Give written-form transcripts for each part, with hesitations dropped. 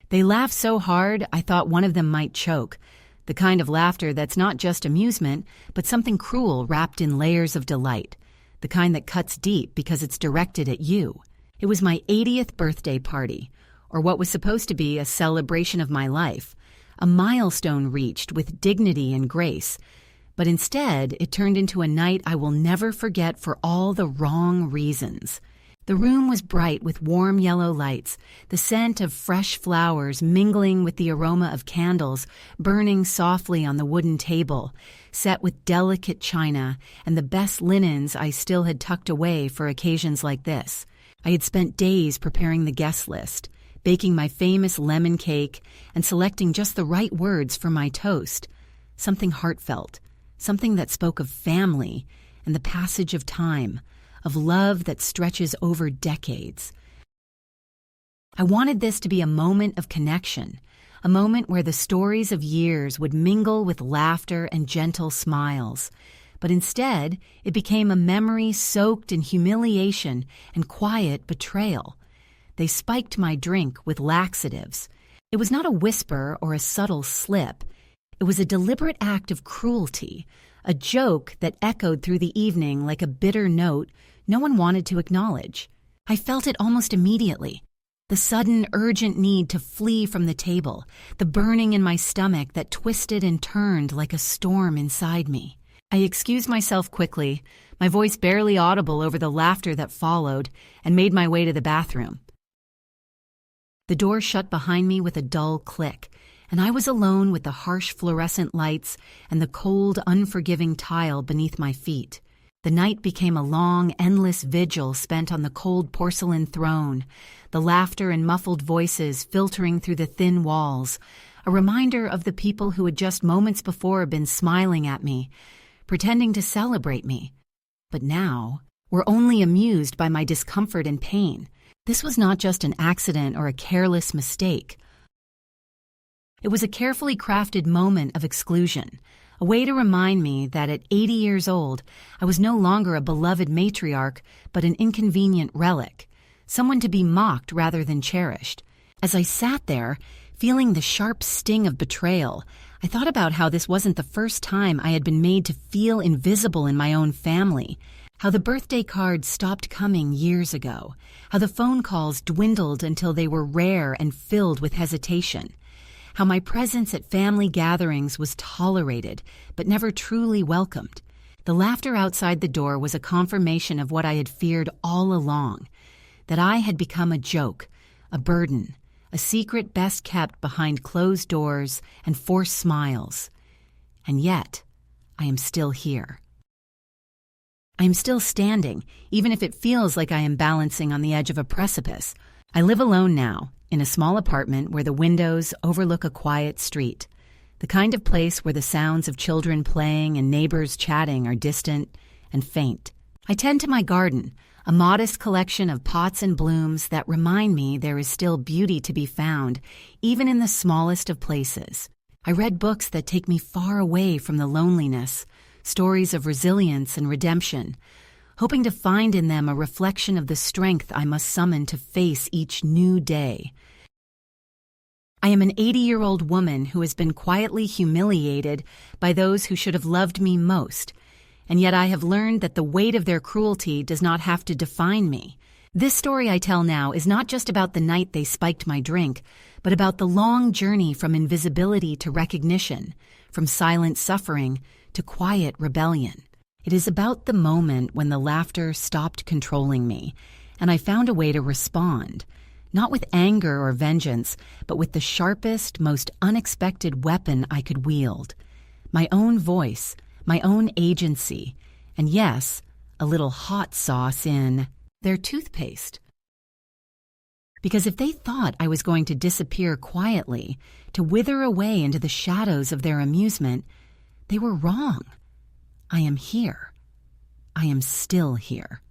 They laughed so hard I thought one of them might choke, the kind of laughter that's not just amusement, but something cruel wrapped in layers of delight, the kind that cuts deep because it's directed at you. It was my 80th birthday party, or what was supposed to be a celebration of my life, a milestone reached with dignity and grace, but instead it turned into a night I will never forget for all the wrong reasons. The room was bright with warm yellow lights, the scent of fresh flowers mingling with the aroma of candles burning softly on the wooden table, set with delicate china and the best linens I still had tucked away for occasions like this. I had spent days preparing the guest list, baking my famous lemon cake and selecting just the right words for my toast, something heartfelt, something that spoke of family and the passage of time, of love that stretches over decades. I wanted this to be a moment of connection, a moment where the stories of years would mingle with laughter and gentle smiles. But instead, it became a memory soaked in humiliation and quiet betrayal. They spiked my drink with laxatives. It was not a whisper or a subtle slip. It was a deliberate act of cruelty, a joke that echoed through the evening like a bitter note no one wanted to acknowledge. I felt it almost immediately. The sudden, urgent need to flee from the table, the burning in my stomach that twisted and turned like a storm inside me. I excused myself quickly, my voice barely audible over the laughter that followed, and made my way to the bathroom. The door shut behind me with a dull click, and I was alone with the harsh fluorescent lights and the cold, unforgiving tile beneath my feet. The night became a long, endless vigil spent on the cold porcelain throne, the laughter and muffled voices filtering through the thin walls, a reminder of the people who had just moments before been smiling at me, pretending to celebrate me, but now were only amused by my discomfort and pain. This was not just an accident or a careless mistake. It was a carefully crafted moment of exclusion, a way to remind me that at 80 years old, I was no longer a beloved matriarch, but an inconvenient relic, someone to be mocked rather than cherished. As I sat there, feeling the sharp sting of betrayal, I thought about how this wasn't the first time I had been made to feel invisible in my own family, how the birthday cards stopped coming years ago, how the phone calls dwindled until they were rare and filled with hesitation, how my presence at family gatherings was tolerated but never truly welcomed. The laughter outside the door was a confirmation of what I had feared all along, that I had become a joke, a burden, a secret best kept behind closed doors and forced smiles. And yet, I am still here. I am still standing, even if it feels like I am balancing on the edge of a precipice. I live alone now, in a small apartment where the windows overlook a quiet street, the kind of place where the sounds of children playing and neighbors chatting are distant and faint. I tend to my garden, a modest collection of pots and blooms that remind me there is still beauty to be found, even in the smallest of places. I read books that take me far away from the loneliness, stories of resilience and redemption, hoping to find in them a reflection of the strength I must summon to face each new day. I am an 80-year-old woman who has been quietly humiliated by those who should have loved me most, and yet I have learned that the weight of their cruelty does not have to define me. This story I tell now is not just about the night they spiked my drink, but about the long journey from invisibility to recognition, from silent suffering to quiet rebellion. It is about the moment when the laughter stopped controlling me, and I found a way to respond, not with anger or vengeance, but with the sharpest, most unexpected weapon I could wield. My own voice, my own agency, and yes, a little hot sauce in their toothpaste. Because if they thought I was going to disappear quietly, to wither away into the shadows of their amusement, they were wrong. I am here. I am still here.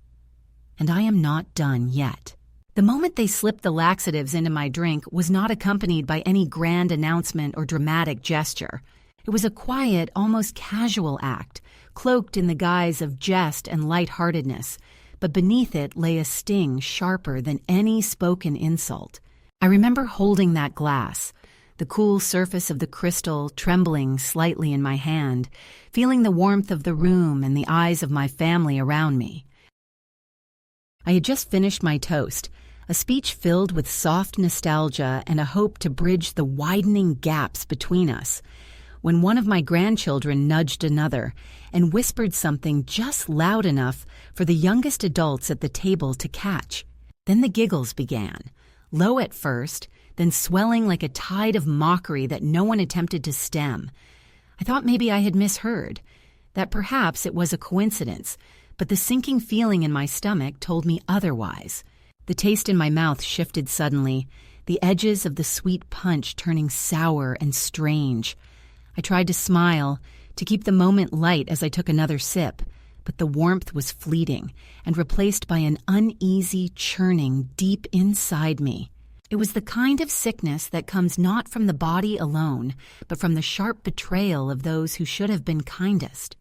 And I am not done yet. The moment they slipped the laxatives into my drink was not accompanied by any grand announcement or dramatic gesture. It was a quiet, almost casual act, cloaked in the guise of jest and lightheartedness, but beneath it lay a sting sharper than any spoken insult. I remember holding that glass, the cool surface of the crystal trembling slightly in my hand, feeling the warmth of the room and the eyes of my family around me. I had just finished my toast, a speech filled with soft nostalgia and a hope to bridge the widening gaps between us, when one of my grandchildren nudged another and whispered something just loud enough for the youngest adults at the table to catch. Then the giggles began, low at first, then swelling like a tide of mockery that no one attempted to stem. I thought maybe I had misheard, that perhaps it was a coincidence, but the sinking feeling in my stomach told me otherwise. The taste in my mouth shifted suddenly, the edges of the sweet punch turning sour and strange. I tried to smile, to keep the moment light as I took another sip, but the warmth was fleeting and replaced by an uneasy churning deep inside me. It was the kind of sickness that comes not from the body alone, but from the sharp betrayal of those who should have been kindest.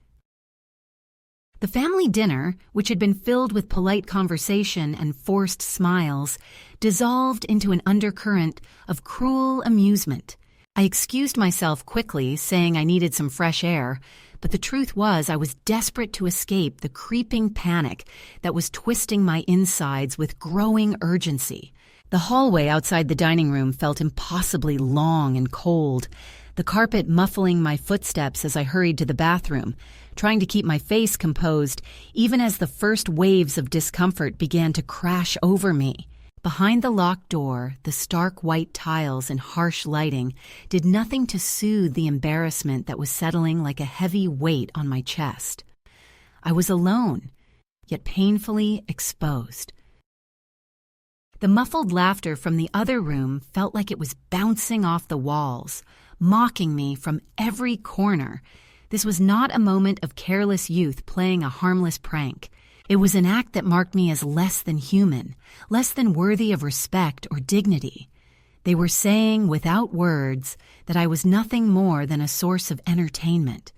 The family dinner, which had been filled with polite conversation and forced smiles, dissolved into an undercurrent of cruel amusement. I excused myself quickly, saying I needed some fresh air, but the truth was I was desperate to escape the creeping panic that was twisting my insides with growing urgency. The hallway outside the dining room felt impossibly long and cold, the carpet muffling my footsteps as I hurried to the bathroom, trying to keep my face composed even as the first waves of discomfort began to crash over me. Behind the locked door, the stark white tiles and harsh lighting did nothing to soothe the embarrassment that was settling like a heavy weight on my chest. I was alone, yet painfully exposed. The muffled laughter from the other room felt like it was bouncing off the walls, mocking me from every corner. This was not a moment of careless youth playing a harmless prank. It was an act that marked me as less than human, less than worthy of respect or dignity. They were saying, without words, that I was nothing more than a source of entertainment,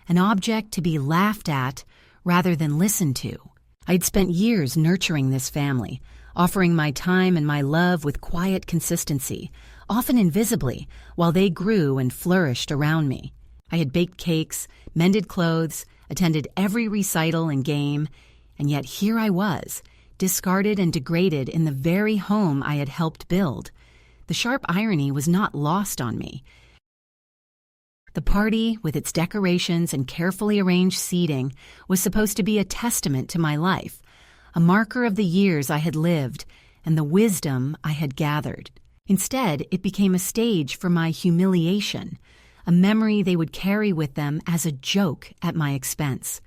an object to be laughed at rather than listened to. I'd spent years nurturing this family, offering my time and my love with quiet consistency, often invisibly, while they grew and flourished around me. I had baked cakes, mended clothes, attended every recital and game, and yet here I was, discarded and degraded in the very home I had helped build. The sharp irony was not lost on me. The party, with its decorations and carefully arranged seating, was supposed to be a testament to my life, a marker of the years I had lived and the wisdom I had gathered. Instead, it became a stage for my humiliation, a memory they would carry with them as a joke at my expense.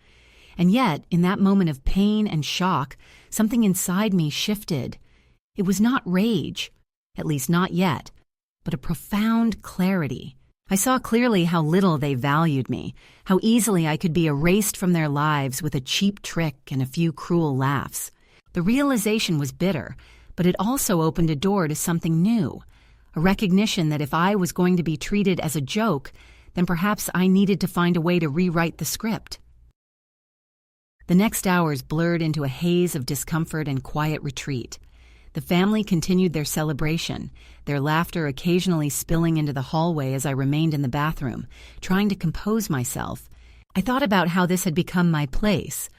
And yet, in that moment of pain and shock, something inside me shifted. It was not rage, at least not yet, but a profound clarity. I saw clearly how little they valued me, how easily I could be erased from their lives with a cheap trick and a few cruel laughs. The realization was bitter, but it also opened a door to something new, a recognition that if I was going to be treated as a joke, then perhaps I needed to find a way to rewrite the script. The next hours blurred into a haze of discomfort and quiet retreat. The family continued their celebration, their laughter occasionally spilling into the hallway as I remained in the bathroom, trying to compose myself. I thought about how this had become my place,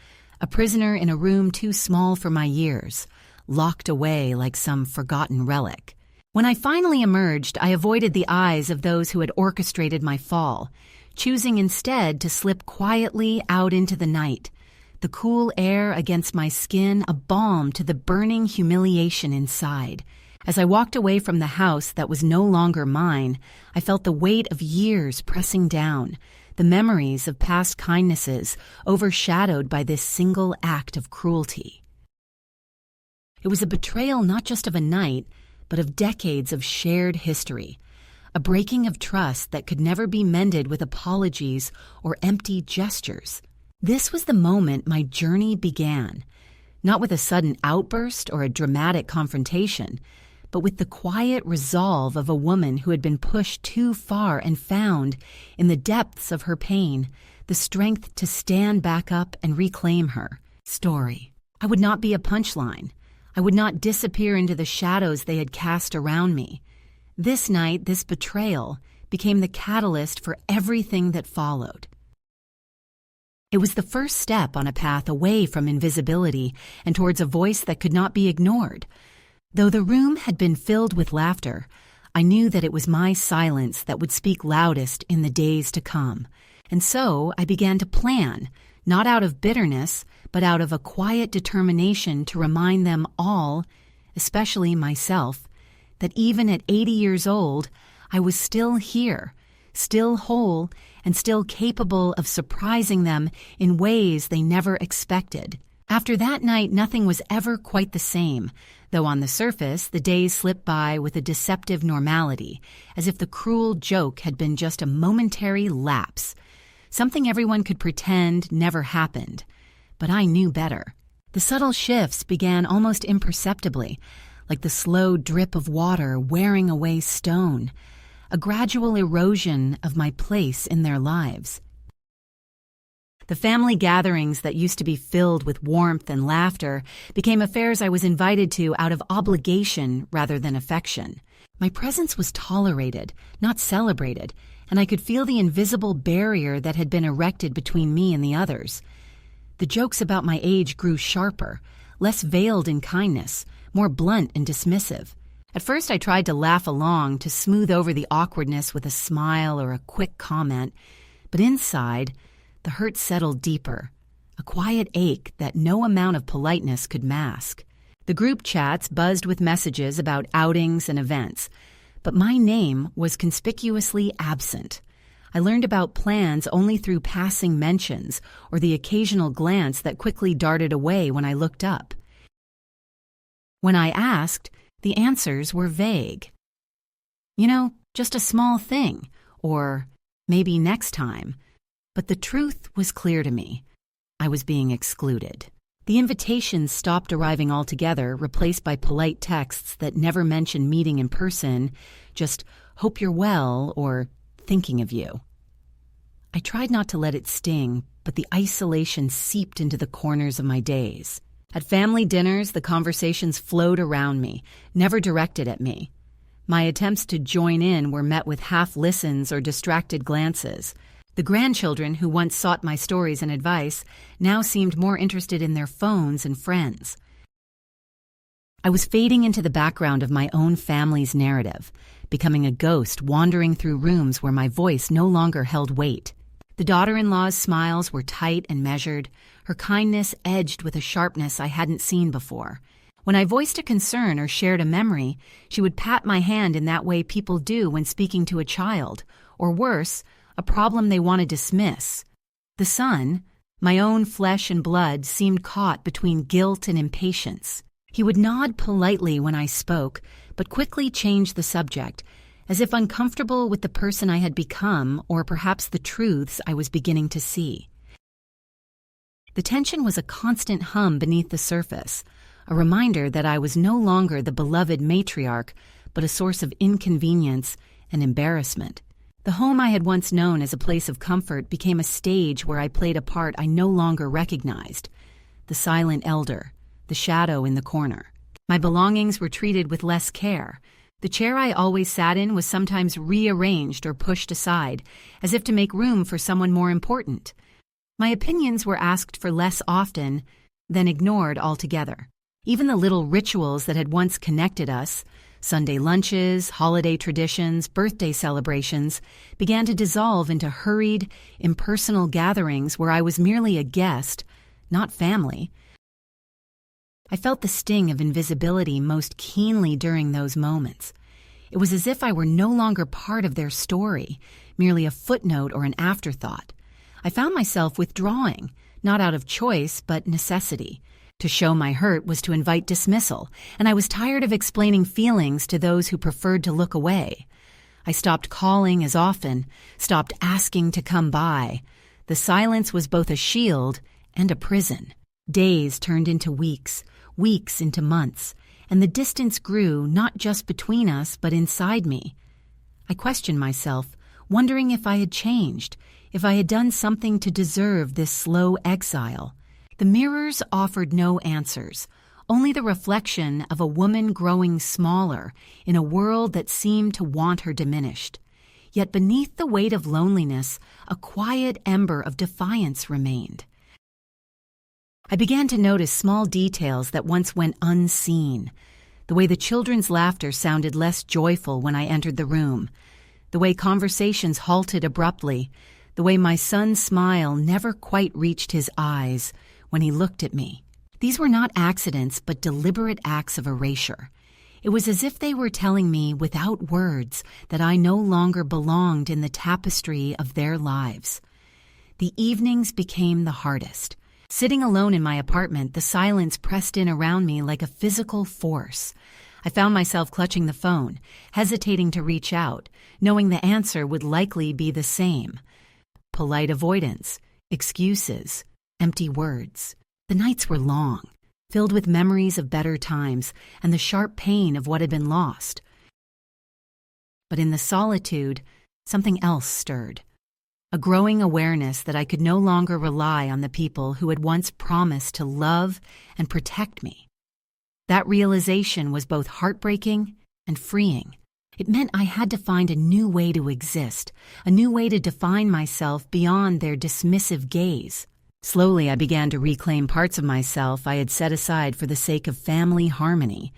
a prisoner in a room too small for my years, locked away like some forgotten relic. When I finally emerged, I avoided the eyes of those who had orchestrated my fall, choosing instead to slip quietly out into the night, the cool air against my skin a balm to the burning humiliation inside. As I walked away from the house that was no longer mine, I felt the weight of years pressing down, the memories of past kindnesses overshadowed by this single act of cruelty. It was a betrayal not just of a night, but of decades of shared history, a breaking of trust that could never be mended with apologies or empty gestures. This was the moment my journey began, not with a sudden outburst or a dramatic confrontation, but with the quiet resolve of a woman who had been pushed too far and found, in the depths of her pain, the strength to stand back up and reclaim her story. I would not be a punchline. I would not disappear into the shadows they had cast around me. This night, this betrayal became the catalyst for everything that followed. It was the first step on a path away from invisibility and towards a voice that could not be ignored. Though the room had been filled with laughter, I knew that it was my silence that would speak loudest in the days to come. And so I began to plan, not out of bitterness, but out of a quiet determination to remind them all, especially myself, that even at 80 years old, I was still here, still whole, and still capable of surprising them in ways they never expected. After that night, nothing was ever quite the same, though on the surface, the days slipped by with a deceptive normality, as if the cruel joke had been just a momentary lapse, something everyone could pretend never happened. But I knew better. The subtle shifts began almost imperceptibly, like the slow drip of water wearing away stone, a gradual erosion of my place in their lives. The family gatherings that used to be filled with warmth and laughter became affairs I was invited to out of obligation rather than affection. My presence was tolerated, not celebrated, and I could feel the invisible barrier that had been erected between me and the others. The jokes about my age grew sharper, less veiled in kindness, more blunt and dismissive. At first I tried to laugh along, to smooth over the awkwardness with a smile or a quick comment, but inside, the hurt settled deeper, a quiet ache that no amount of politeness could mask. The group chats buzzed with messages about outings and events, but my name was conspicuously absent. I learned about plans only through passing mentions or the occasional glance that quickly darted away when I looked up. When I asked, the answers were vague. Just a small thing, or maybe next time. But the truth was clear to me. I was being excluded. The invitations stopped arriving altogether, replaced by polite texts that never mentioned meeting in person, just "hope you're well" or "thinking of you." I tried not to let it sting, but the isolation seeped into the corners of my days. At family dinners, the conversations flowed around me, never directed at me. My attempts to join in were met with half-listens or distracted glances. The grandchildren who once sought my stories and advice now seemed more interested in their phones and friends. I was fading into the background of my own family's narrative, becoming a ghost wandering through rooms where my voice no longer held weight. The daughter-in-law's smiles were tight and measured, her kindness edged with a sharpness I hadn't seen before. When I voiced a concern or shared a memory, she would pat my hand in that way people do when speaking to a child, or worse, a problem they want to dismiss. The son, my own flesh and blood, seemed caught between guilt and impatience. He would nod politely when I spoke, but quickly change the subject, as if uncomfortable with the person I had become or perhaps the truths I was beginning to see. The tension was a constant hum beneath the surface, a reminder that I was no longer the beloved matriarch, but a source of inconvenience and embarrassment. The home I had once known as a place of comfort became a stage where I played a part I no longer recognized, the silent elder, the shadow in the corner. My belongings were treated with less care. The chair I always sat in was sometimes rearranged or pushed aside, as if to make room for someone more important. My opinions were asked for less often, then ignored altogether. Even the little rituals that had once connected us, Sunday lunches, holiday traditions, birthday celebrations, began to dissolve into hurried, impersonal gatherings where I was merely a guest, not family. I felt the sting of invisibility most keenly during those moments. It was as if I were no longer part of their story, merely a footnote or an afterthought. I found myself withdrawing, not out of choice but necessity. To show my hurt was to invite dismissal, and I was tired of explaining feelings to those who preferred to look away. I stopped calling as often, stopped asking to come by. The silence was both a shield and a prison. Days turned into weeks, weeks into months, and the distance grew not just between us but inside me. I questioned myself, wondering if I had changed, if I had done something to deserve this slow exile. The mirrors offered no answers, only the reflection of a woman growing smaller in a world that seemed to want her diminished. Yet beneath the weight of loneliness, a quiet ember of defiance remained. I began to notice small details that once went unseen. The way the children's laughter sounded less joyful when I entered the room. The way conversations halted abruptly. The way my son's smile never quite reached his eyes when he looked at me. These were not accidents, but deliberate acts of erasure. It was as if they were telling me, without words, that I no longer belonged in the tapestry of their lives. The evenings became the hardest. Sitting alone in my apartment, the silence pressed in around me like a physical force. I found myself clutching the phone, hesitating to reach out, knowing the answer would likely be the same. Polite avoidance, excuses, empty words. The nights were long, filled with memories of better times and the sharp pain of what had been lost. But in the solitude, something else stirred. A growing awareness that I could no longer rely on the people who had once promised to love and protect me. That realization was both heartbreaking and freeing. It meant I had to find a new way to exist, a new way to define myself beyond their dismissive gaze. Slowly, I began to reclaim parts of myself I had set aside for the sake of family harmony.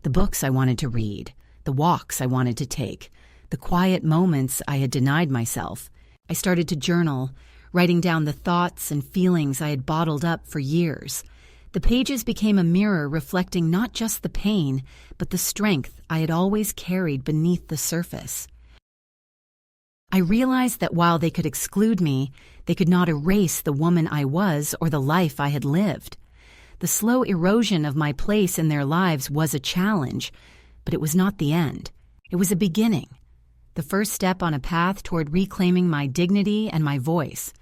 The books I wanted to read, the walks I wanted to take, the quiet moments I had denied myself. I started to journal, writing down the thoughts and feelings I had bottled up for years. The pages became a mirror reflecting not just the pain, but the strength I had always carried beneath the surface. I realized that while they could exclude me, they could not erase the woman I was or the life I had lived. The slow erosion of my place in their lives was a challenge, but it was not the end. It was a beginning, the first step on a path toward reclaiming my dignity and my voice.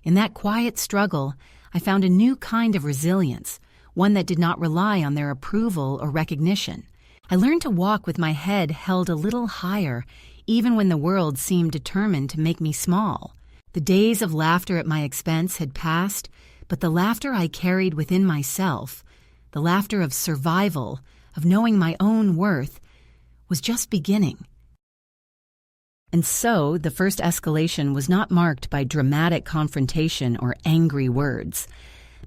In that quiet struggle, I found a new kind of resilience, one that did not rely on their approval or recognition. I learned to walk with my head held a little higher, even when the world seemed determined to make me small. The days of laughter at my expense had passed, but the laughter I carried within myself, the laughter of survival, of knowing my own worth, was just beginning. And so, the first escalation was not marked by dramatic confrontation or angry words,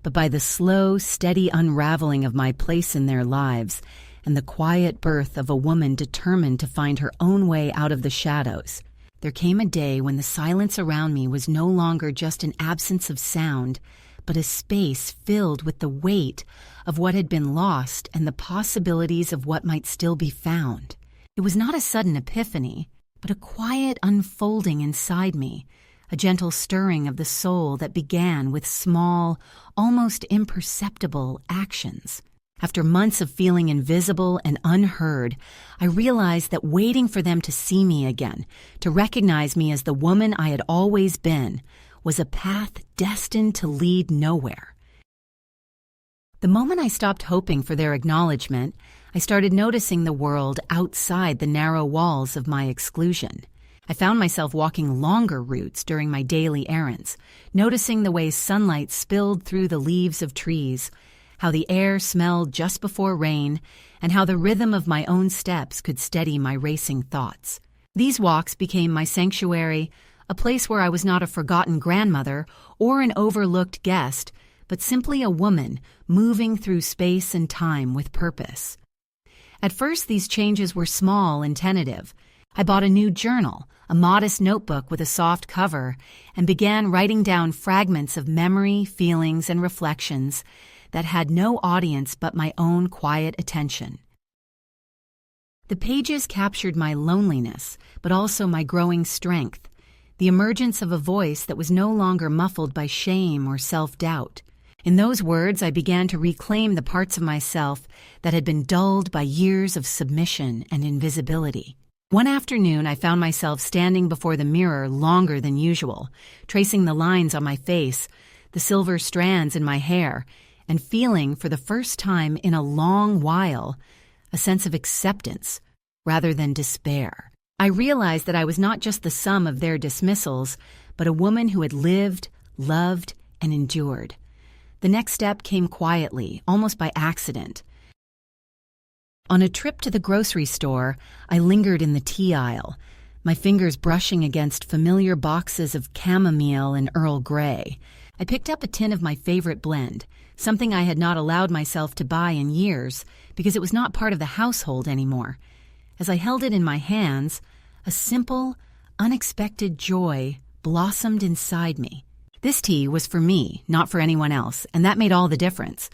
but by the slow, steady unraveling of my place in their lives and the quiet birth of a woman determined to find her own way out of the shadows. There came a day when the silence around me was no longer just an absence of sound, but a space filled with the weight of what had been lost and the possibilities of what might still be found. It was not a sudden epiphany, but a quiet unfolding inside me, a gentle stirring of the soul that began with small, almost imperceptible actions. After months of feeling invisible and unheard, I realized that waiting for them to see me again, to recognize me as the woman I had always been, was a path destined to lead nowhere. The moment I stopped hoping for their acknowledgement, I started noticing the world outside the narrow walls of my exclusion. I found myself walking longer routes during my daily errands, noticing the way sunlight spilled through the leaves of trees, how the air smelled just before rain, and how the rhythm of my own steps could steady my racing thoughts. These walks became my sanctuary, a place where I was not a forgotten grandmother or an overlooked guest, but simply a woman moving through space and time with purpose. At first, these changes were small and tentative. I bought a new journal, a modest notebook with a soft cover, and began writing down fragments of memory, feelings, and reflections that had no audience but my own quiet attention. The pages captured my loneliness, but also my growing strength, the emergence of a voice that was no longer muffled by shame or self-doubt. In those words, I began to reclaim the parts of myself that had been dulled by years of submission and invisibility. One afternoon, I found myself standing before the mirror longer than usual, tracing the lines on my face, the silver strands in my hair, and feeling, for the first time in a long while, a sense of acceptance rather than despair. I realized that I was not just the sum of their dismissals, but a woman who had lived, loved, and endured. The next step came quietly, almost by accident. On a trip to the grocery store, I lingered in the tea aisle, my fingers brushing against familiar boxes of chamomile and Earl Grey. I picked up a tin of my favorite blend, something I had not allowed myself to buy in years because it was not part of the household anymore. As I held it in my hands, a simple, unexpected joy blossomed inside me. This tea was for me, not for anyone else, and that made all the difference.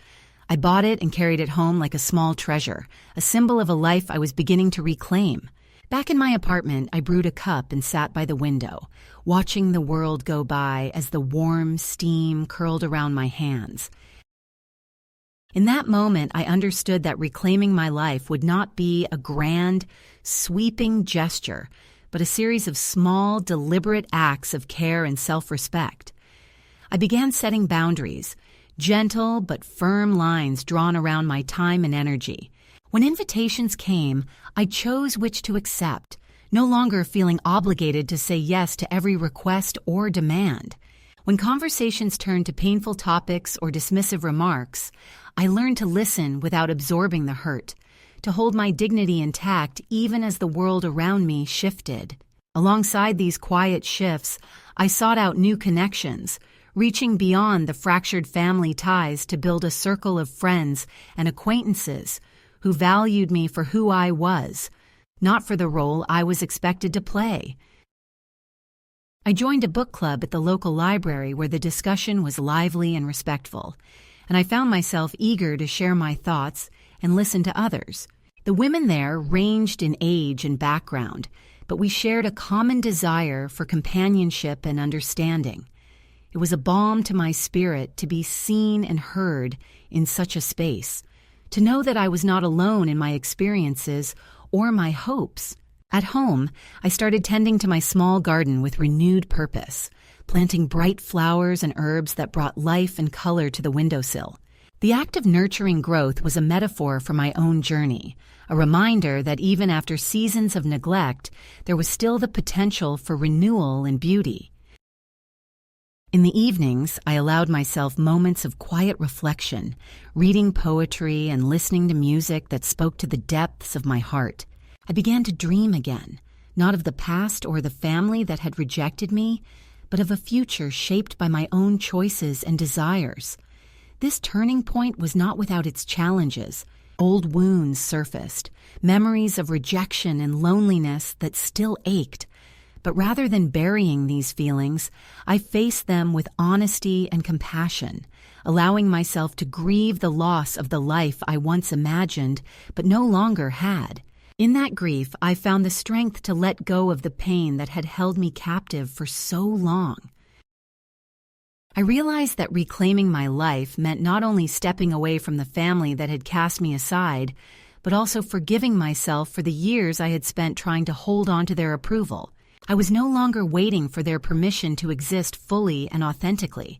I bought it and carried it home like a small treasure, a symbol of a life I was beginning to reclaim. Back in my apartment, I brewed a cup and sat by the window, watching the world go by as the warm steam curled around my hands. In that moment, I understood that reclaiming my life would not be a grand, sweeping gesture, but a series of small, deliberate acts of care and self-respect. I began setting boundaries, gentle but firm lines drawn around my time and energy. When invitations came, I chose which to accept, no longer feeling obligated to say yes to every request or demand. When conversations turned to painful topics or dismissive remarks, I learned to listen without absorbing the hurt, to hold my dignity intact even as the world around me shifted. Alongside these quiet shifts, I sought out new connections, reaching beyond the fractured family ties to build a circle of friends and acquaintances who valued me for who I was, not for the role I was expected to play. I joined a book club at the local library where the discussion was lively and respectful, and I found myself eager to share my thoughts and listen to others. The women there ranged in age and background, but we shared a common desire for companionship and understanding. It was a balm to my spirit to be seen and heard in such a space, to know that I was not alone in my experiences or my hopes. At home, I started tending to my small garden with renewed purpose, planting bright flowers and herbs that brought life and color to the windowsill. The act of nurturing growth was a metaphor for my own journey, a reminder that even after seasons of neglect, there was still the potential for renewal and beauty. In the evenings, I allowed myself moments of quiet reflection, reading poetry and listening to music that spoke to the depths of my heart. I began to dream again, not of the past or the family that had rejected me, but of a future shaped by my own choices and desires. This turning point was not without its challenges. Old wounds surfaced, memories of rejection and loneliness that still ached. But rather than burying these feelings, I faced them with honesty and compassion, allowing myself to grieve the loss of the life I once imagined but no longer had. In that grief, I found the strength to let go of the pain that had held me captive for so long. I realized that reclaiming my life meant not only stepping away from the family that had cast me aside, but also forgiving myself for the years I had spent trying to hold on to their approval. I was no longer waiting for their permission to exist fully and authentically.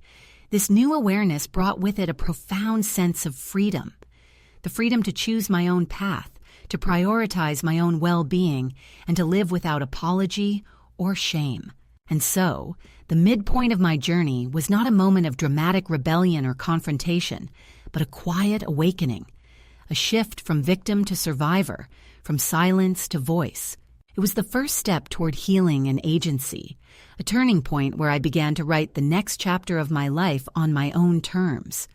This new awareness brought with it a profound sense of freedom. The freedom to choose my own path, to prioritize my own well-being, and to live without apology or shame. And so, the midpoint of my journey was not a moment of dramatic rebellion or confrontation, but a quiet awakening, a shift from victim to survivor, from silence to voice. It was the first step toward healing and agency, a turning point where I began to write the next chapter of my life on my own terms.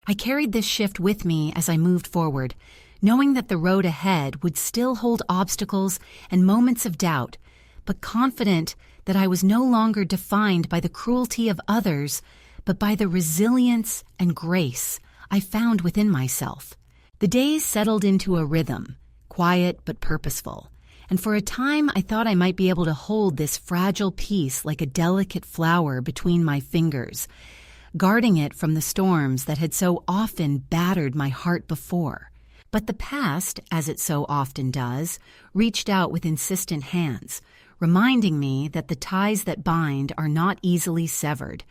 I carried this shift with me as I moved forward, knowing that the road ahead would still hold obstacles and moments of doubt, but confident that I was no longer defined by the cruelty of others, but by the resilience and grace I found within myself. The days settled into a rhythm, quiet but purposeful, and for a time I thought I might be able to hold this fragile piece like a delicate flower between my fingers, guarding it from the storms that had so often battered my heart before. But the past, as it so often does, reached out with insistent hands, reminding me that the ties that bind are not easily severed,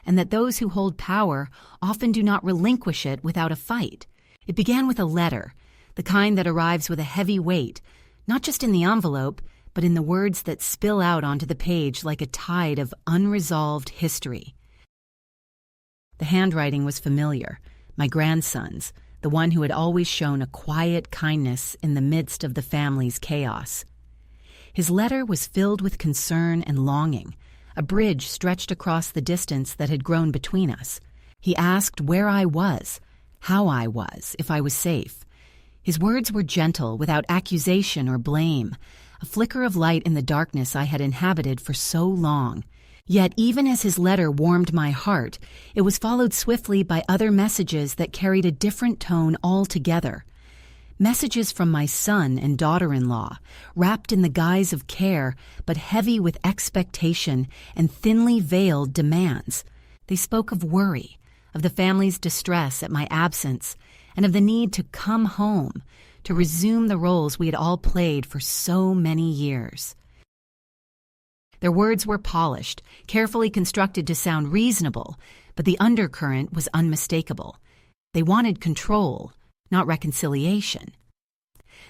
and that those who hold power often do not relinquish it without a fight. It began with a letter, the kind that arrives with a heavy weight, not just in the envelope, but in the words that spill out onto the page like a tide of unresolved history. The handwriting was familiar, my grandson's, the one who had always shown a quiet kindness in the midst of the family's chaos. His letter was filled with concern and longing. A bridge stretched across the distance that had grown between us. He asked where I was, how I was, if I was safe. His words were gentle, without accusation or blame, a flicker of light in the darkness I had inhabited for so long. Yet even as his letter warmed my heart, it was followed swiftly by other messages that carried a different tone altogether. Messages from my son and daughter-in-law, wrapped in the guise of care, but heavy with expectation and thinly veiled demands. They spoke of worry, of the family's distress at my absence, and of the need to come home, to resume the roles we had all played for so many years. Their words were polished, carefully constructed to sound reasonable, but the undercurrent was unmistakable. They wanted control, not reconciliation.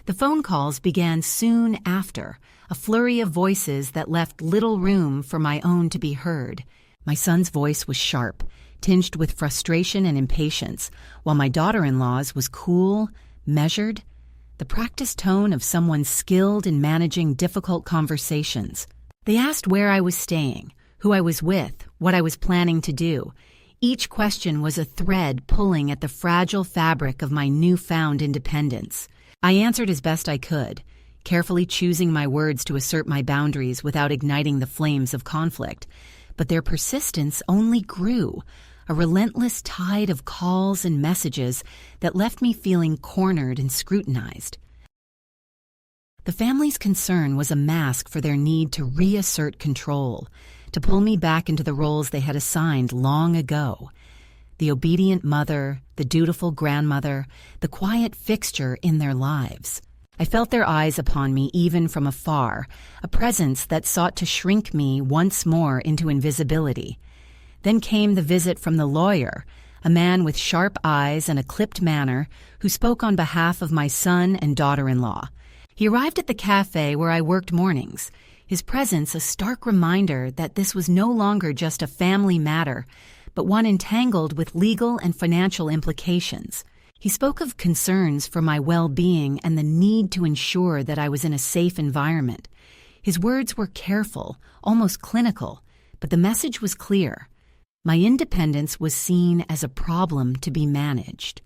The phone calls began soon after, a flurry of voices that left little room for my own to be heard. My son's voice was sharp, tinged with frustration and impatience, while my daughter-in-law's was cool, measured, the practiced tone of someone skilled in managing difficult conversations. They asked where I was staying, who I was with, what I was planning to do. Each question was a thread pulling at the fragile fabric of my newfound independence. I answered as best I could, carefully choosing my words to assert my boundaries without igniting the flames of conflict. But their persistence only grew, a relentless tide of calls and messages that left me feeling cornered and scrutinized. The family's concern was a mask for their need to reassert control, to pull me back into the roles they had assigned long ago. The obedient mother, the dutiful grandmother, the quiet fixture in their lives. I felt their eyes upon me even from afar, a presence that sought to shrink me once more into invisibility. Then came the visit from the lawyer, a man with sharp eyes and a clipped manner who spoke on behalf of my son and daughter-in-law. He arrived at the cafe where I worked mornings, his presence a stark reminder that this was no longer just a family matter, but one entangled with legal and financial implications. He spoke of concerns for my well-being and the need to ensure that I was in a safe environment. His words were careful, almost clinical, but the message was clear. My independence was seen as a problem to be managed.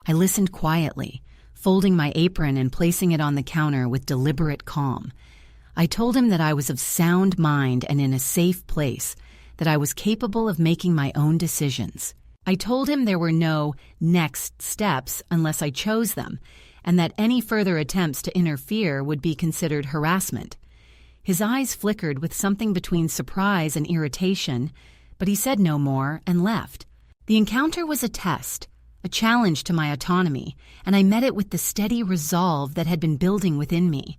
I listened quietly, folding my apron and placing it on the counter with deliberate calm. I told him that I was of sound mind and in a safe place, that I was capable of making my own decisions. I told him there were no next steps unless I chose them, and that any further attempts to interfere would be considered harassment. His eyes flickered with something between surprise and irritation, but he said no more and left. The encounter was a test, a challenge to my autonomy, and I met it with the steady resolve that had been building within me.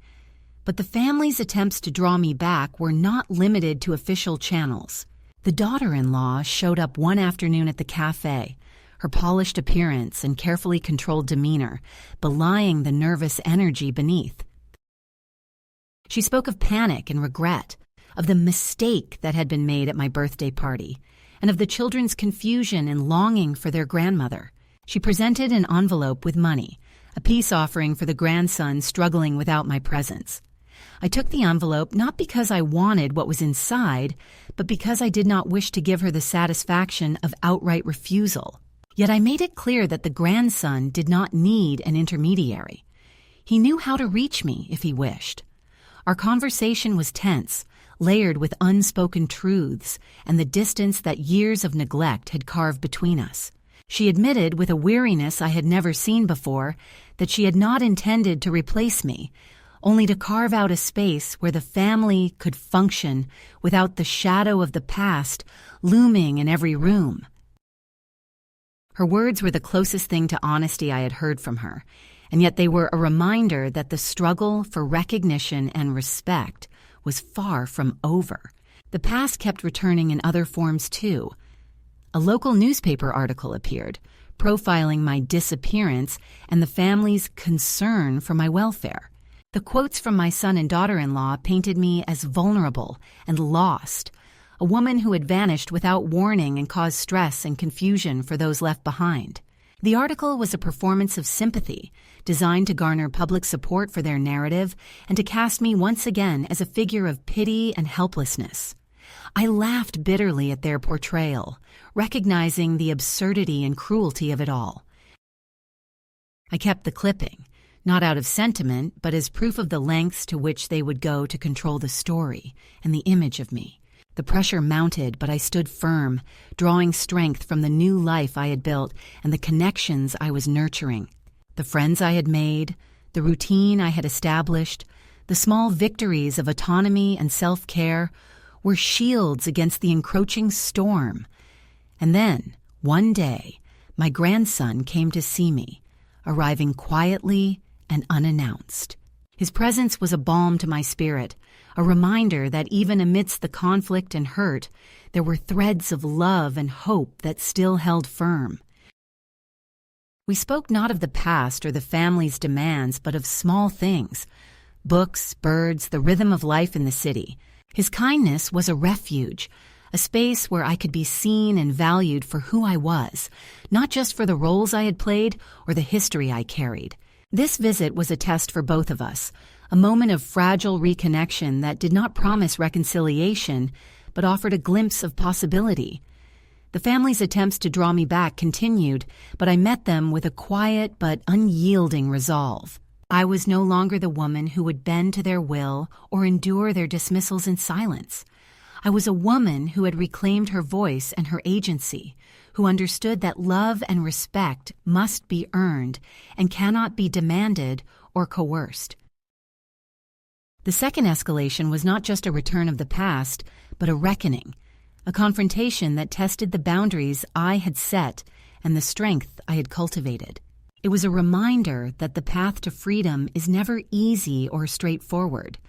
But the family's attempts to draw me back were not limited to official channels. The daughter-in-law showed up one afternoon at the cafe, her polished appearance and carefully controlled demeanor belying the nervous energy beneath. She spoke of panic and regret, of the mistake that had been made at my birthday party, and of the children's confusion and longing for their grandmother. She presented an envelope with money, a peace offering for the grandson struggling without my presence. I took the envelope not because I wanted what was inside, but because I did not wish to give her the satisfaction of outright refusal. Yet I made it clear that the grandson did not need an intermediary. He knew how to reach me if he wished. Our conversation was tense, layered with unspoken truths and the distance that years of neglect had carved between us. She admitted with a weariness I had never seen before that she had not intended to replace me, only to carve out a space where the family could function without the shadow of the past looming in every room. Her words were the closest thing to honesty I had heard from her, and yet they were a reminder that the struggle for recognition and respect was far from over. The past kept returning in other forms too. A local newspaper article appeared, profiling my disappearance and the family's concern for my welfare. The quotes from my son and daughter-in-law painted me as vulnerable and lost, a woman who had vanished without warning and caused stress and confusion for those left behind. The article was a performance of sympathy, designed to garner public support for their narrative and to cast me once again as a figure of pity and helplessness. I laughed bitterly at their portrayal, recognizing the absurdity and cruelty of it all. I kept the clipping, not out of sentiment, but as proof of the lengths to which they would go to control the story and the image of me. The pressure mounted, but I stood firm, drawing strength from the new life I had built and the connections I was nurturing. The friends I had made, the routine I had established, the small victories of autonomy and self-care were shields against the encroaching storm. And then, one day, my grandson came to see me, arriving quietly and unannounced. His presence was a balm to my spirit, a reminder that even amidst the conflict and hurt, there were threads of love and hope that still held firm. We spoke not of the past or the family's demands, but of small things: books, birds, the rhythm of life in the city. His kindness was a refuge, a space where I could be seen and valued for who I was, not just for the roles I had played or the history I carried. This visit was a test for both of us, a moment of fragile reconnection that did not promise reconciliation, but offered a glimpse of possibility. The family's attempts to draw me back continued, but I met them with a quiet but unyielding resolve. I was no longer the woman who would bend to their will or endure their dismissals in silence. I was a woman who had reclaimed her voice and her agency, who understood that love and respect must be earned and cannot be demanded or coerced. The second escalation was not just a return of the past, but a reckoning, a confrontation that tested the boundaries I had set and the strength I had cultivated. It was a reminder that the path to freedom is never easy or straightforward,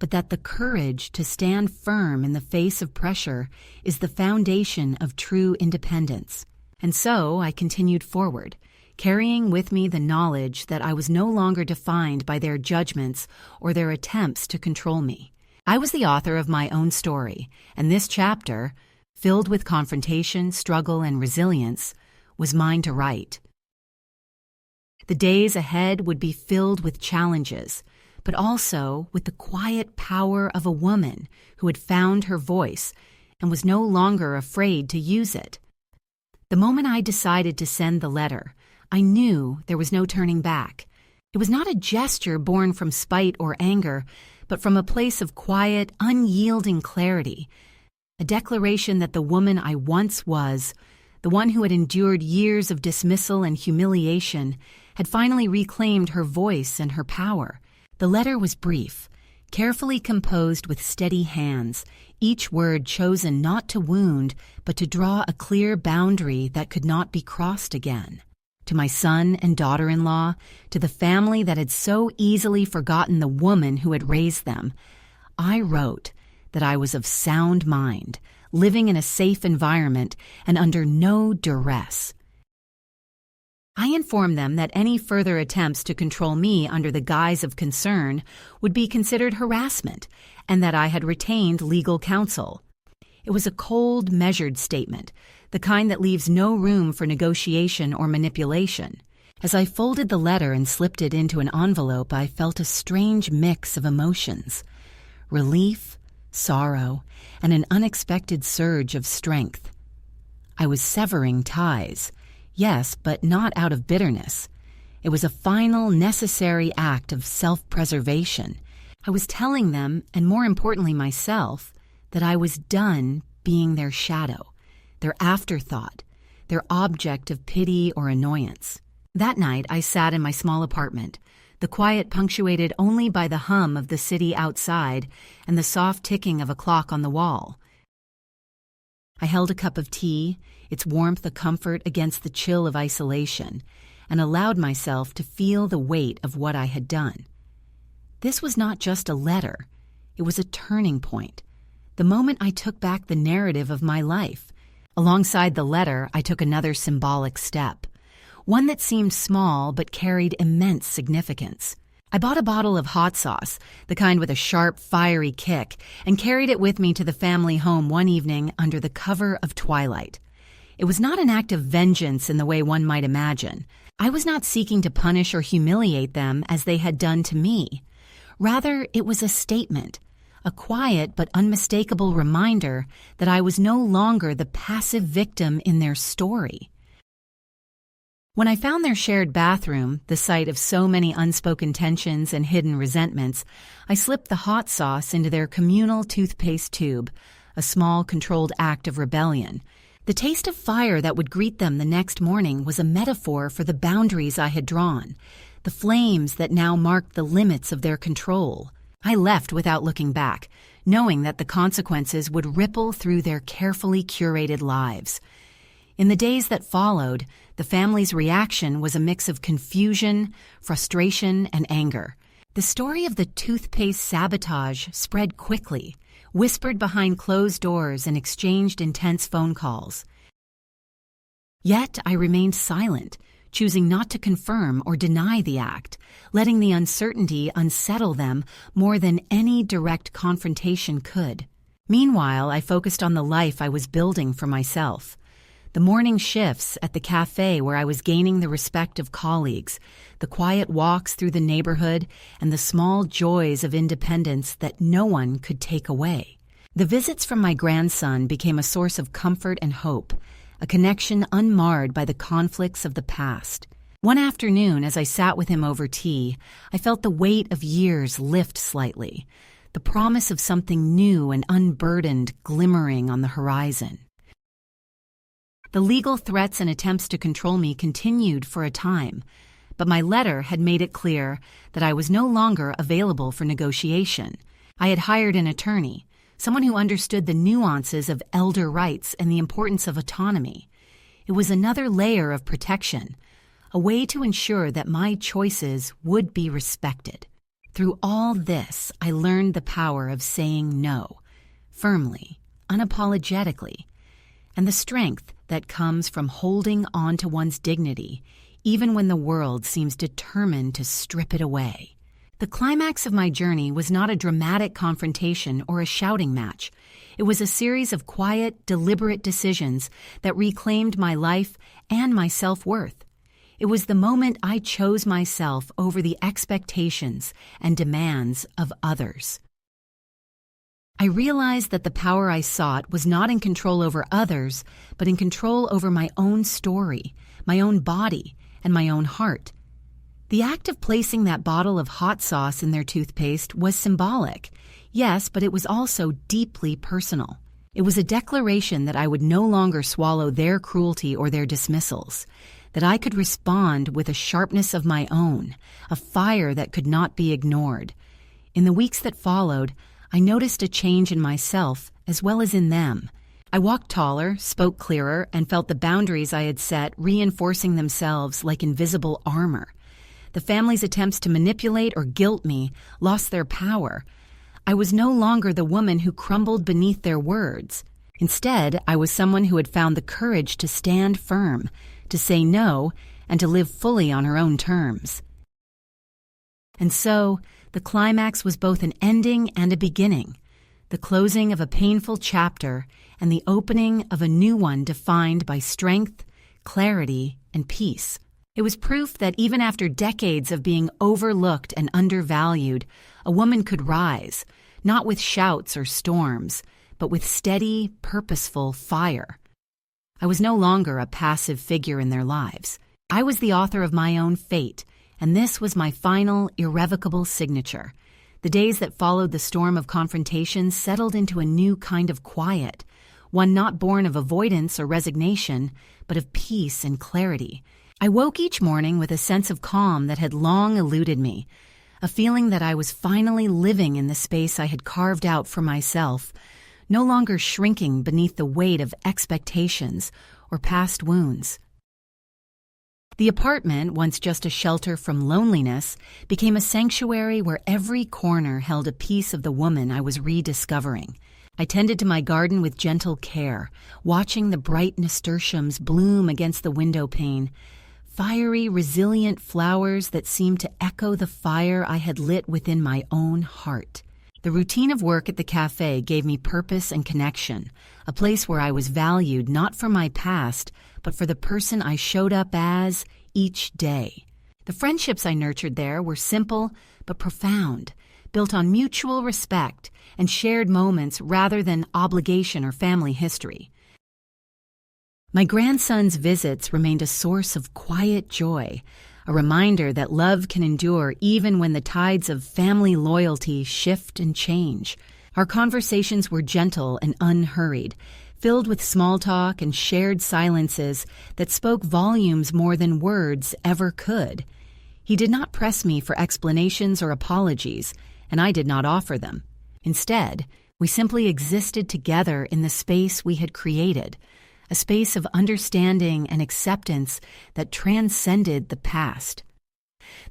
but that the courage to stand firm in the face of pressure is the foundation of true independence. And so I continued forward, carrying with me the knowledge that I was no longer defined by their judgments or their attempts to control me. I was the author of my own story, and this chapter, filled with confrontation, struggle, and resilience, was mine to write. The days ahead would be filled with challenges, but also with the quiet power of a woman who had found her voice and was no longer afraid to use it. The moment I decided to send the letter, I knew there was no turning back. It was not a gesture born from spite or anger, but from a place of quiet, unyielding clarity, a declaration that the woman I once was, the one who had endured years of dismissal and humiliation, had finally reclaimed her voice and her power. The letter was brief, carefully composed with steady hands, each word chosen not to wound, but to draw a clear boundary that could not be crossed again. To my son and daughter-in-law, to the family that had so easily forgotten the woman who had raised them, I wrote that I was of sound mind, living in a safe environment and under no duress. I informed them that any further attempts to control me under the guise of concern would be considered harassment, and that I had retained legal counsel. It was a cold, measured statement, the kind that leaves no room for negotiation or manipulation. As I folded the letter and slipped it into an envelope, I felt a strange mix of emotions: relief, sorrow, and an unexpected surge of strength. I was severing ties. Yes, but not out of bitterness. It was a final, necessary act of self-preservation. I was telling them, and more importantly myself, that I was done being their shadow, their afterthought, their object of pity or annoyance. That night I sat in my small apartment, the quiet punctuated only by the hum of the city outside and the soft ticking of a clock on the wall. I held a cup of tea, its warmth a comfort against the chill of isolation, and allowed myself to feel the weight of what I had done. This was not just a letter. It was a turning point, the moment I took back the narrative of my life. Alongside the letter, I took another symbolic step, one that seemed small but carried immense significance. I bought a bottle of hot sauce, the kind with a sharp, fiery kick, and carried it with me to the family home one evening under the cover of twilight. It was not an act of vengeance in the way one might imagine. I was not seeking to punish or humiliate them as they had done to me. Rather, it was a statement, a quiet but unmistakable reminder that I was no longer the passive victim in their story. When I found their shared bathroom, the site of so many unspoken tensions and hidden resentments, I slipped the hot sauce into their communal toothpaste tube, a small, controlled act of rebellion. The taste of fire that would greet them the next morning was a metaphor for the boundaries I had drawn, the flames that now marked the limits of their control. I left without looking back, knowing that the consequences would ripple through their carefully curated lives. In the days that followed, the family's reaction was a mix of confusion, frustration, and anger. The story of the toothpaste sabotage spread quickly, whispered behind closed doors and exchanged intense phone calls. Yet I remained silent, choosing not to confirm or deny the act, letting the uncertainty unsettle them more than any direct confrontation could. Meanwhile, I focused on the life I was building for myself. The morning shifts at the cafe where I was gaining the respect of colleagues, the quiet walks through the neighborhood, and the small joys of independence that no one could take away. The visits from my grandson became a source of comfort and hope, a connection unmarred by the conflicts of the past. One afternoon, as I sat with him over tea, I felt the weight of years lift slightly, the promise of something new and unburdened glimmering on the horizon. The legal threats and attempts to control me continued for a time, but my letter had made it clear that I was no longer available for negotiation. I had hired an attorney, someone who understood the nuances of elder rights and the importance of autonomy. It was another layer of protection, a way to ensure that my choices would be respected. Through all this, I learned the power of saying no, firmly, unapologetically, and the strength that comes from holding on to one's dignity, even when the world seems determined to strip it away. The climax of my journey was not a dramatic confrontation or a shouting match. It was a series of quiet, deliberate decisions that reclaimed my life and my self-worth. It was the moment I chose myself over the expectations and demands of others. I realized that the power I sought was not in control over others, but in control over my own story, my own body, and my own heart. The act of placing that bottle of hot sauce in their toothpaste was symbolic, yes, but it was also deeply personal. It was a declaration that I would no longer swallow their cruelty or their dismissals, that I could respond with a sharpness of my own, a fire that could not be ignored. In the weeks that followed, I noticed a change in myself as well as in them. I walked taller, spoke clearer, and felt the boundaries I had set reinforcing themselves like invisible armor. The family's attempts to manipulate or guilt me lost their power. I was no longer the woman who crumbled beneath their words. Instead, I was someone who had found the courage to stand firm, to say no, and to live fully on her own terms. And so, the climax was both an ending and a beginning, the closing of a painful chapter and the opening of a new one defined by strength, clarity, and peace. It was proof that even after decades of being overlooked and undervalued, a woman could rise, not with shouts or storms, but with steady, purposeful fire. I was no longer a passive figure in their lives. I was the author of my own fate, and this was my final, irrevocable signature. The days that followed the storm of confrontation settled into a new kind of quiet, one not born of avoidance or resignation, but of peace and clarity. I woke each morning with a sense of calm that had long eluded me, a feeling that I was finally living in the space I had carved out for myself, no longer shrinking beneath the weight of expectations or past wounds. The apartment, once just a shelter from loneliness, became a sanctuary where every corner held a piece of the woman I was rediscovering. I tended to my garden with gentle care, watching the bright nasturtiums bloom against the window pane, fiery, resilient flowers that seemed to echo the fire I had lit within my own heart. The routine of work at the cafe gave me purpose and connection, a place where I was valued not for my past, but for the person I showed up as each day. The friendships I nurtured there were simple but profound, built on mutual respect and shared moments rather than obligation or family history. My grandson's visits remained a source of quiet joy, a reminder that love can endure even when the tides of family loyalty shift and change. Our conversations were gentle and unhurried, filled with small talk and shared silences that spoke volumes more than words ever could. He did not press me for explanations or apologies, and I did not offer them. Instead, we simply existed together in the space we had created, a space of understanding and acceptance that transcended the past.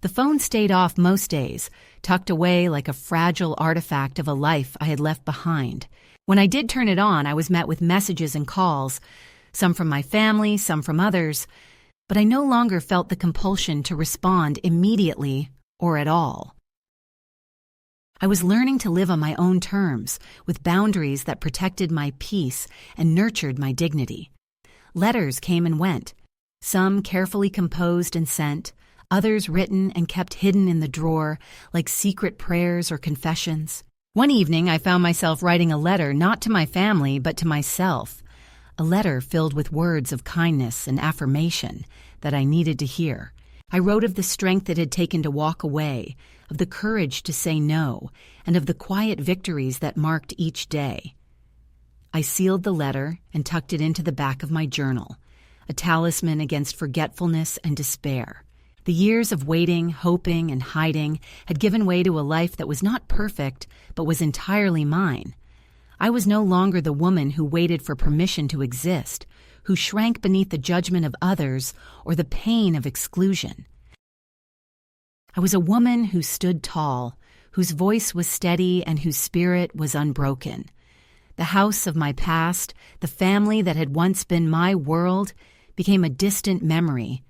The phone stayed off most days, tucked away like a fragile artifact of a life I had left behind. When I did turn it on, I was met with messages and calls, some from my family, some from others, but I no longer felt the compulsion to respond immediately or at all. I was learning to live on my own terms, with boundaries that protected my peace and nurtured my dignity. Letters came and went, some carefully composed and sent, others written and kept hidden in the drawer like secret prayers or confessions. One evening, I found myself writing a letter not to my family but to myself, a letter filled with words of kindness and affirmation that I needed to hear. I wrote of the strength it had taken to walk away, of the courage to say no, and of the quiet victories that marked each day. I sealed the letter and tucked it into the back of my journal, a talisman against forgetfulness and despair. The years of waiting, hoping, and hiding had given way to a life that was not perfect, but was entirely mine. I was no longer the woman who waited for permission to exist, who shrank beneath the judgment of others or the pain of exclusion. I was a woman who stood tall, whose voice was steady and whose spirit was unbroken. The house of my past, the family that had once been my world, became a distant memory,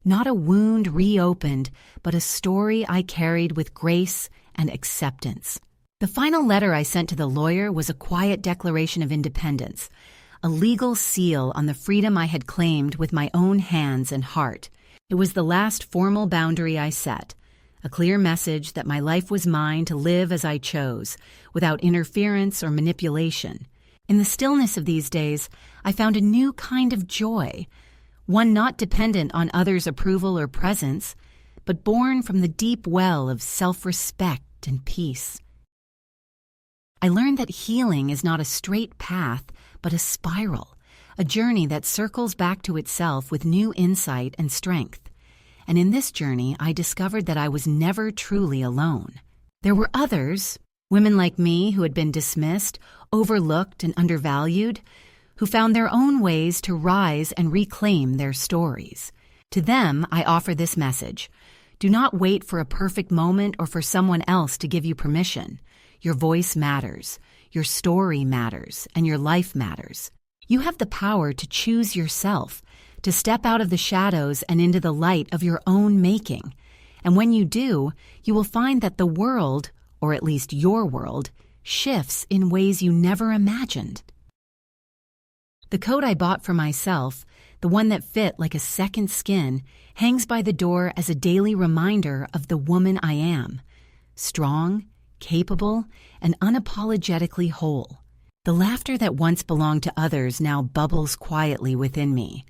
not a wound reopened, but a story I carried with grace and acceptance. The final letter I sent to the lawyer was a quiet declaration of independence, a legal seal on the freedom I had claimed with my own hands and heart. It was the last formal boundary I set, a clear message that my life was mine to live as I chose, without interference or manipulation. In the stillness of these days, I found a new kind of joy, one not dependent on others' approval or presence, but born from the deep well of self-respect and peace. I learned that healing is not a straight path, but a spiral, a journey that circles back to itself with new insight and strength. And in this journey, I discovered that I was never truly alone. There were others, women like me who had been dismissed, overlooked, and undervalued, who found their own ways to rise and reclaim their stories. To them, I offer this message. Do not wait for a perfect moment or for someone else to give you permission. Your voice matters, your story matters, and your life matters. You have the power to choose yourself, to step out of the shadows and into the light of your own making. And when you do, you will find that the world, or at least your world, shifts in ways you never imagined. The coat I bought for myself, the one that fit like a second skin, hangs by the door as a daily reminder of the woman I am, strong, capable, and unapologetically whole. The laughter that once belonged to others now bubbles quietly within me,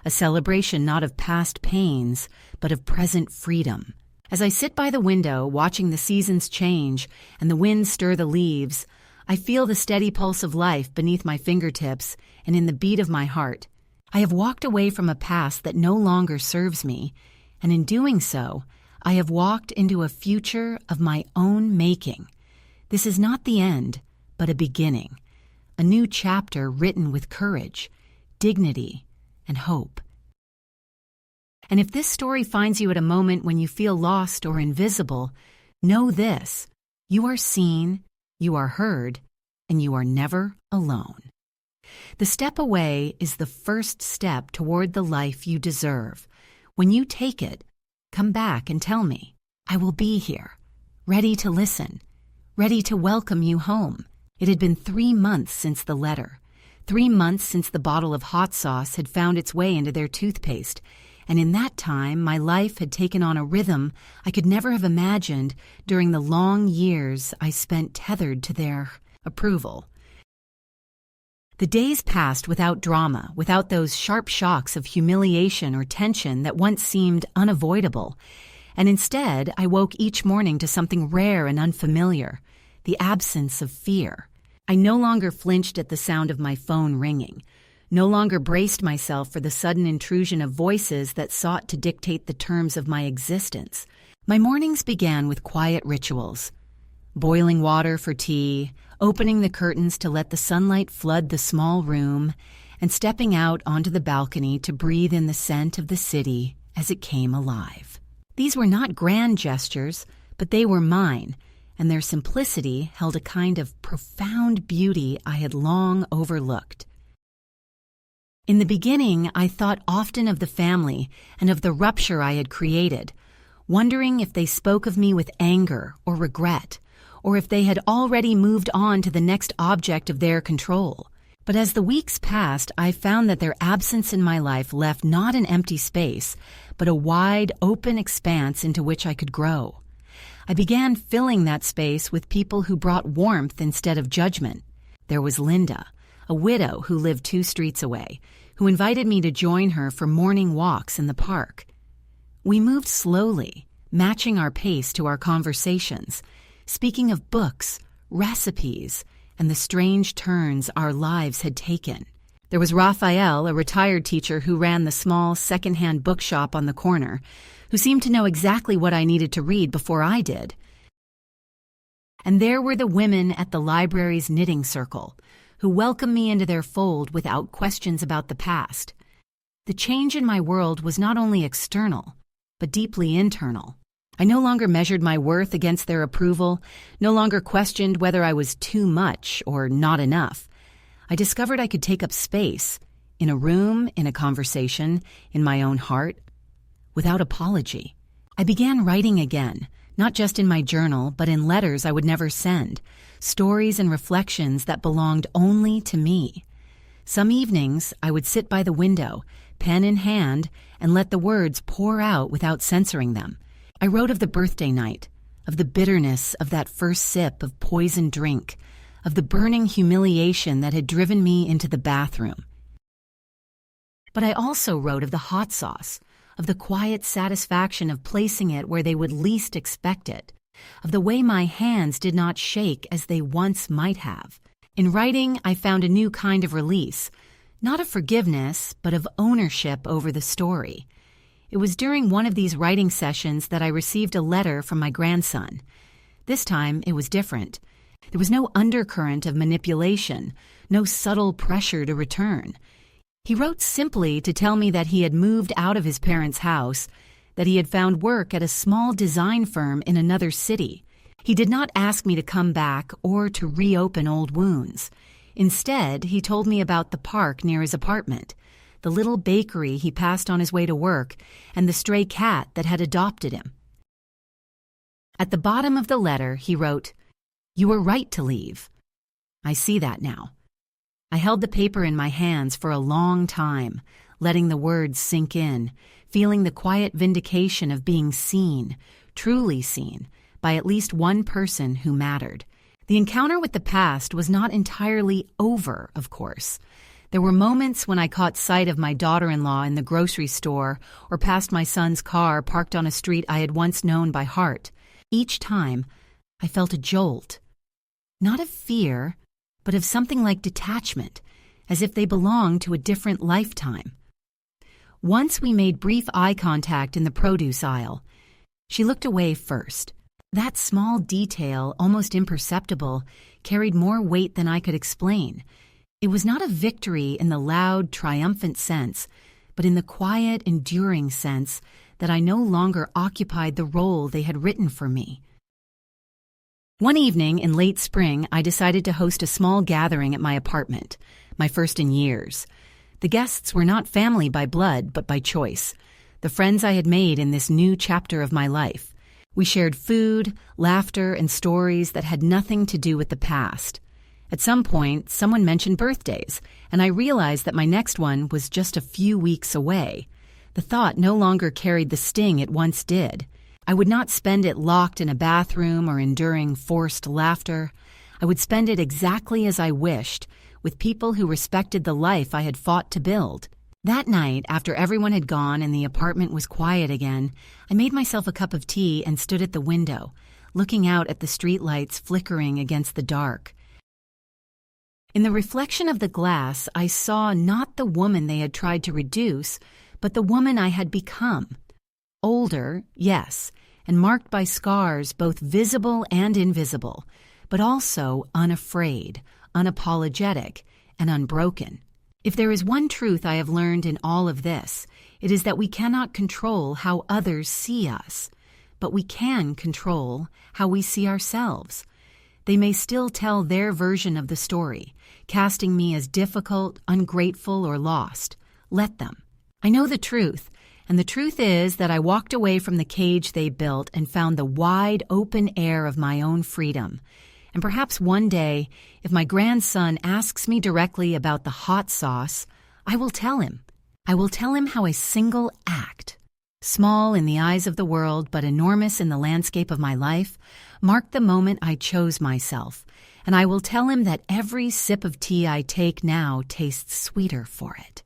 a celebration not of past pains, but of present freedom. As I sit by the window, watching the seasons change and the wind stir the leaves, I feel the steady pulse of life beneath my fingertips and in the beat of my heart. I have walked away from a past that no longer serves me, and in doing so, I have walked into a future of my own making. This is not the end, but a beginning, a new chapter written with courage, dignity, and hope. And if this story finds you at a moment when you feel lost or invisible, know this: you are seen, you are heard, and you are never alone. The step away is the first step toward the life you deserve. When you take it, come back and tell me. I will be here, ready to listen, ready to welcome you home. It had been 3 months since the letter. 3 months since the bottle of hot sauce had found its way into their toothpaste, and in that time my life had taken on a rhythm I could never have imagined during the long years I spent tethered to their approval. The days passed without drama, without those sharp shocks of humiliation or tension that once seemed unavoidable, and instead I woke each morning to something rare and unfamiliar, the absence of fear. I no longer flinched at the sound of my phone ringing, no longer braced myself for the sudden intrusion of voices that sought to dictate the terms of my existence. My mornings began with quiet rituals: boiling water for tea, opening the curtains to let the sunlight flood the small room, and stepping out onto the balcony to breathe in the scent of the city as it came alive. These were not grand gestures, but they were mine, and their simplicity held a kind of profound beauty I had long overlooked. In the beginning, I thought often of the family and of the rupture I had created, wondering if they spoke of me with anger or regret, or if they had already moved on to the next object of their control. But as the weeks passed, I found that their absence in my life left not an empty space, but a wide, open expanse into which I could grow. I began filling that space with people who brought warmth instead of judgment. There was Linda, a widow who lived 2 streets away, who invited me to join her for morning walks in the park. We moved slowly, matching our pace to our conversations, speaking of books, recipes, and the strange turns our lives had taken. There was Raphael, a retired teacher who ran the small second-hand bookshop on the corner, who seemed to know exactly what I needed to read before I did. And there were the women at the library's knitting circle, who welcomed me into their fold without questions about the past. The change in my world was not only external, but deeply internal. I no longer measured my worth against their approval, no longer questioned whether I was too much or not enough. I discovered I could take up space, in a room, in a conversation, in my own heart, without apology. I began writing again, not just in my journal, but in letters I would never send, stories and reflections that belonged only to me. Some evenings I would sit by the window, pen in hand, and let the words pour out without censoring them. I wrote of the birthday night, of the bitterness of that first sip of poisoned drink, of the burning humiliation that had driven me into the bathroom. But I also wrote of the hot sauce, of the quiet satisfaction of placing it where they would least expect it, of the way my hands did not shake as they once might have. In writing, I found a new kind of release, not of forgiveness, but of ownership over the story. It was during one of these writing sessions that I received a letter from my grandson. This time, it was different. There was no undercurrent of manipulation, no subtle pressure to return. He wrote simply to tell me that he had moved out of his parents' house, that he had found work at a small design firm in another city. He did not ask me to come back or to reopen old wounds. Instead, he told me about the park near his apartment, the little bakery he passed on his way to work, and the stray cat that had adopted him. At the bottom of the letter, he wrote, "You were right to leave. I see that now." I held the paper in my hands for a long time, letting the words sink in, feeling the quiet vindication of being seen, truly seen, by at least one person who mattered. The encounter with the past was not entirely over, of course. There were moments when I caught sight of my daughter-in-law in the grocery store or passed my son's car parked on a street I had once known by heart. Each time, I felt a jolt. Not of fear, but of something like detachment, as if they belonged to a different lifetime. Once we made brief eye contact in the produce aisle. She looked away first. That small detail, almost imperceptible, carried more weight than I could explain. It was not a victory in the loud, triumphant sense, but in the quiet, enduring sense that I no longer occupied the role they had written for me. One evening in late spring, I decided to host a small gathering at my apartment, my first in years. The guests were not family by blood, but by choice, the friends I had made in this new chapter of my life. We shared food, laughter, and stories that had nothing to do with the past. At some point, someone mentioned birthdays, and I realized that my next one was just a few weeks away. The thought no longer carried the sting it once did. I would not spend it locked in a bathroom or enduring forced laughter. I would spend it exactly as I wished, with people who respected the life I had fought to build. That night, after everyone had gone and the apartment was quiet again, I made myself a cup of tea and stood at the window, looking out at the streetlights flickering against the dark. In the reflection of the glass, I saw not the woman they had tried to reduce, but the woman I had become. Older, yes, and marked by scars both visible and invisible, but also unafraid, unapologetic, and unbroken. If there is one truth I have learned in all of this, it is that we cannot control how others see us, but we can control how we see ourselves. They may still tell their version of the story, casting me as difficult, ungrateful, or lost. Let them. I know the truth, and the truth is that I walked away from the cage they built and found the wide, open air of my own freedom. And perhaps one day, if my grandson asks me directly about the hot sauce, I will tell him. I will tell him how a single act, small in the eyes of the world but enormous in the landscape of my life, marked the moment I chose myself, and I will tell him that every sip of tea I take now tastes sweeter for it.